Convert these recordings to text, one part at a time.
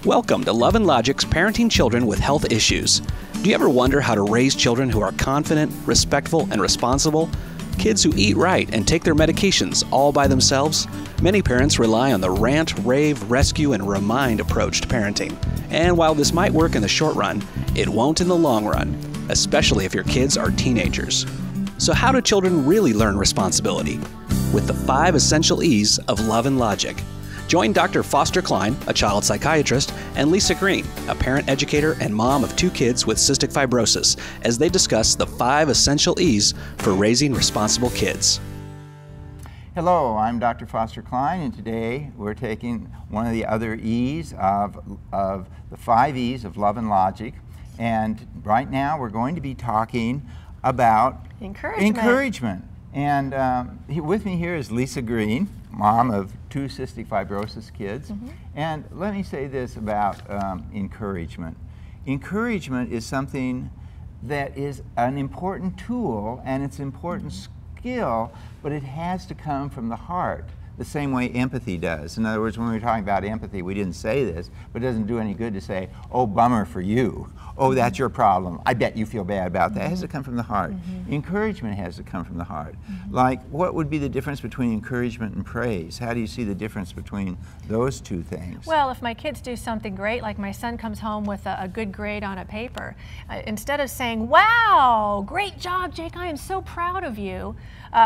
Welcome to Love and Logic's Parenting Children with Health Issues. Do you ever wonder how to raise children who are confident, respectful, and responsible? Kids who eat right and take their medications all by themselves? Many parents rely on the rant, rave, rescue, and remind approach to parenting. And while this might work in the short run, it won't in the long run, especially if your kids are teenagers. So how do children really learn responsibility? With the 5 essential E's of Love and Logic. Join Dr. Foster Cline, a child psychiatrist, and Lisa Greene, a parent educator and mom of 2 kids with cystic fibrosis, as they discuss the 5 essential E's for raising responsible kids. Hello, I'm Dr. Foster Cline, and today we're taking one of the other E's of the 5 E's of Love and Logic. And right now we're going to be talking about encouragement. And with me here is Lisa Greene, mom of 2 cystic fibrosis kids. And let me say this about encouragement. Encouragement is something that is an important tool and it's an important skill, but it has to come from the heart, the same way empathy does. In other words, when we were talking about empathy, we didn't say this, but it doesn't do any good to say, oh, bummer for you. Oh, that's your problem. I bet you feel bad about that. It has to come from the heart. Encouragement has to come from the heart. Like, what would be the difference between encouragement and praise? How do you see the difference between those two things? Well, if my kids do something great, like my son comes home with a good grade on a paper, instead of saying, wow, great job, Jake, I am so proud of you,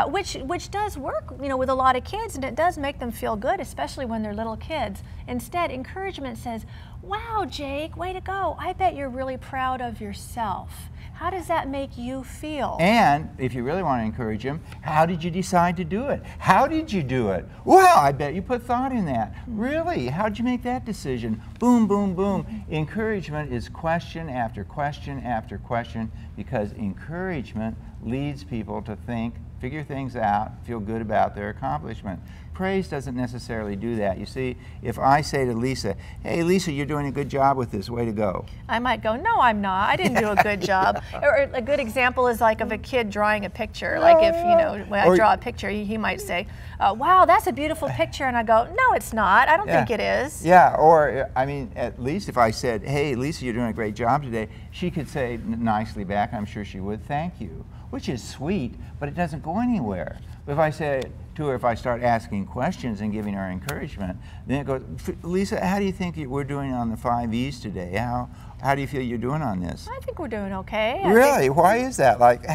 which does work, you know, with a lot of kids, and it does make them feel good, especially when they're little kids. Instead, encouragement says, wow, Jake, way to go. I bet you're really proud of yourself. How does that make you feel? And if you really want to encourage them, how did you decide to do it? How did you do it? Well, I bet you put thought in that. Really? How did you make that decision? Boom, boom, boom. Encouragement is question after question after question, because encouragement leads people to think, figure things out, feel good about their accomplishment. Praise doesn't necessarily do that. You see, if I say to Lisa, hey, Lisa, you're doing a good job with this, way to go. I might go, no, I'm not. I didn't do a good job. Or a good example is like of a kid drawing a picture. Like if, you know, when I draw a picture, he might say, wow, that's a beautiful picture. And I go, no, it's not. I don't think it is. Yeah, or, I mean, at least if I said, hey, Lisa, you're doing a great job today, she could say nicely back, I'm sure she would, thank you, which is sweet, but it doesn't go anywhere. But if I say to her, if I start asking questions and giving her encouragement, then it goes, Lisa, how do you think we're doing on the 5 E's today? How do you feel you're doing on this? I think we're doing okay. Really? Why is that? Like,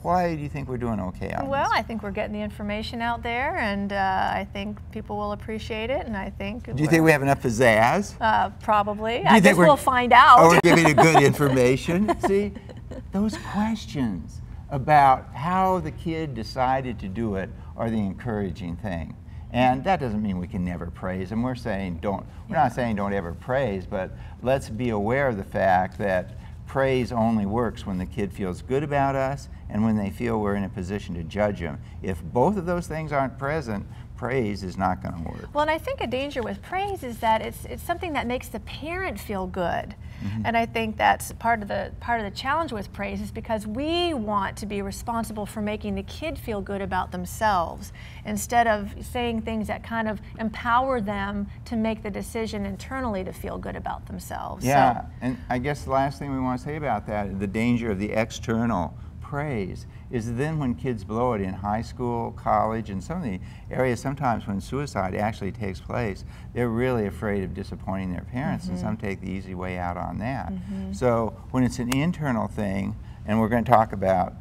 why do you think we're doing okay on this? Well, I think we're getting the information out there, and I think people will appreciate it, and I think... Do you think we have enough pizzazz? Probably. I guess we'll find out. Oh, we're giving you good information? See, those questions about how the kid decided to do it are the encouraging thing. And that doesn't mean we can never praise them. We're not saying don't ever praise, but let's be aware of the fact that praise only works when the kid feels good about us and when they feel we're in a position to judge them. If both of those things aren't present, praise is not going to work. Well, and I think a danger with praise is that it's something that makes the parent feel good. And I think that's part of the challenge with praise, is because we want to be responsible for making the kid feel good about themselves, instead of saying things that kind of empower them to make the decision internally to feel good about themselves. Yeah, and I guess the last thing we want to say about that, the danger of the external praise, is then when kids blow it in high school, college, and some of the areas sometimes when suicide actually takes place, they're really afraid of disappointing their parents, and some take the easy way out on that. So when it's an internal thing, and we're going to talk about,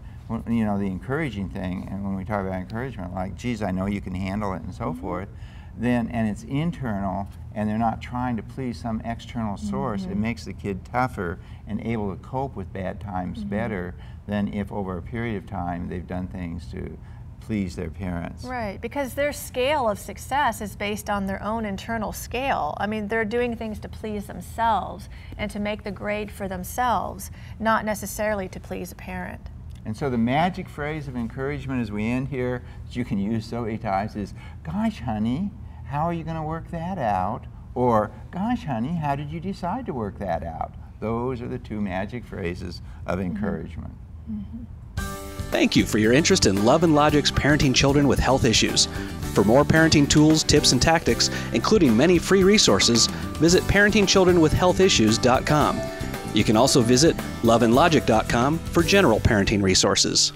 you know, the encouraging thing, and when we talk about encouragement, like, geez, I know you can handle it, and so forth, then, and it's internal, and they're not trying to please some external source, it makes the kid tougher and able to cope with bad times better than if over a period of time they've done things to please their parents. Right, because their scale of success is based on their own internal scale. I mean, they're doing things to please themselves and to make the grade for themselves, not necessarily to please a parent. And so the magic phrase of encouragement as we end here, that you can use so many times, is, gosh, honey, how are you going to work that out? Or, gosh, honey, how did you decide to work that out? Those are the 2 magic phrases of encouragement. Thank you for your interest in Love and Logic's Parenting Children with Health Issues. For more parenting tools, tips, and tactics, including many free resources, visit parentingchildrenwithhealthissues.com. You can also visit loveandlogic.com for general parenting resources.